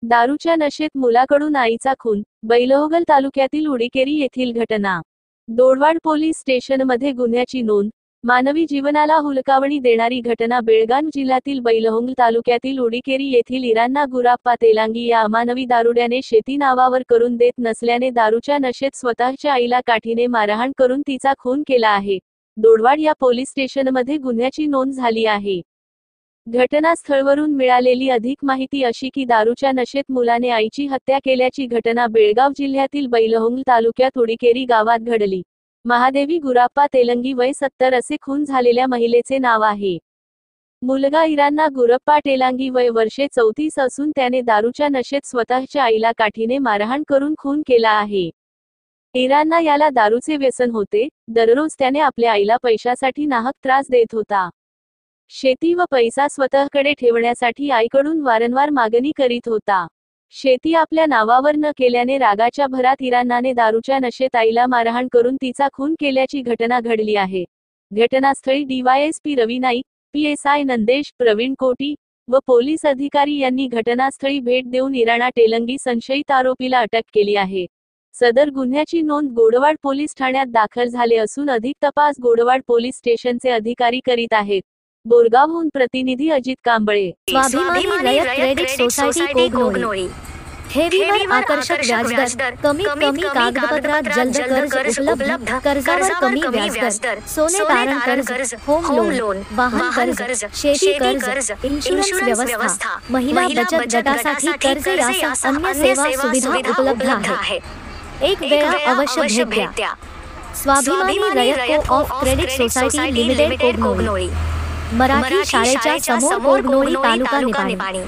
दारूच्या नशेत मुलाकडून आईचा खून, बैलहोगल तालुक्यातील उडीकेरी येथील घटना। दोडवाड पोलीस स्टेशनमध्ये गुन्ह्याची नोंद। मानवी जीवनाला हुलकावणी देणारी घटना बेळगाव जिल्ह्यातील बैलहोंगल तालुक्यातील उडीकेरी येथील इरान्ना गुराप्पा तेलांगी या अमानवी दारुड्याने शेती नावावर करून देत नसल्याने दारूच्या नशेत स्वतःच्या आईला काठीने मारहाण करून तिचा खून केला आहे। दोडवाड या पोलीस स्टेशनमध्ये गुन्ह्याची नोंद झाली आहे। घटनास्थळवरून मिळालेली अधिक माहिती अशी की दारूच्या नशेत मुलाने आईची हत्या केल्याची घटना बेळगाव जिल्ह्यातील बैलहोंगल तालुक्यात उडीकेरी गावात घडली। महादेवी गुराप्पा तेलंगी वय 70 असे खून झालेल्या महिलेचे नाव आहे। मुलगा इरान्ना गुरप्पा तेलांगी वय वर्षे 34 असून त्याने दारूच्या नशेत स्वतःच्या आईला काठीने मारहाण करून खून केला आहे। इरान्ना याला दारूचे व्यसन होते। दररोज त्याने आपल्या आईला पैशासाठी नाहक त्रास देत होता। शेती व पैसा स्वतःकडे ठेवण्यासाठी आईकडून वारंवार मागणी करीत होता। शेती आपल्या नावावर न केल्याने रागाच्या भरात इरान्नाने दारूच्या नशेत आईला मारहाण करून तिचा खून केल्याची घटना घडली आहे। घटनास्थळी डीवायएसपी रवी नाईक, पीएसआय नंदेश प्रवीण कोटी व पोलीस अधिकारी यांनी घटनास्थळी भेट देऊन इरान्ना तेलंगी संशयित आरोपीला अटक केली आहे। सदर गुन्ह्याची नोंद गोडवाड पोलीस ठाण्यात दाखल झाले असून अधिक तपास गोडवाड पोलीस स्टेशनचे अधिकारी करीत आहेत। बोरगावहून प्रतिनिधी अजित कांबळे। स्वाभिमानी रयत क्रेडिट सोसायटी कोगनोळी। ठेवीवर आकर्षक व्याजदर, कमी कागदपत्रात जलद कर्ज उपलब्ध, कर्जावर कमी व्याजदर, सोने तारण कर्ज, होम लोन, वाहन कर्ज, शेती कर्ज, इन्शुरन्स व्यवस्था, महिला बचत गटासाठी कर्ज यासह अन्य सेवा सुविधा उपलब्ध आहेत। एक वेळा अवश्य भेट द्या। स्वाभिमानी रयत को of credit society limited Kognoli. Marathi शाळेच्या समोर कोगनोळी, तालुका निपाणी।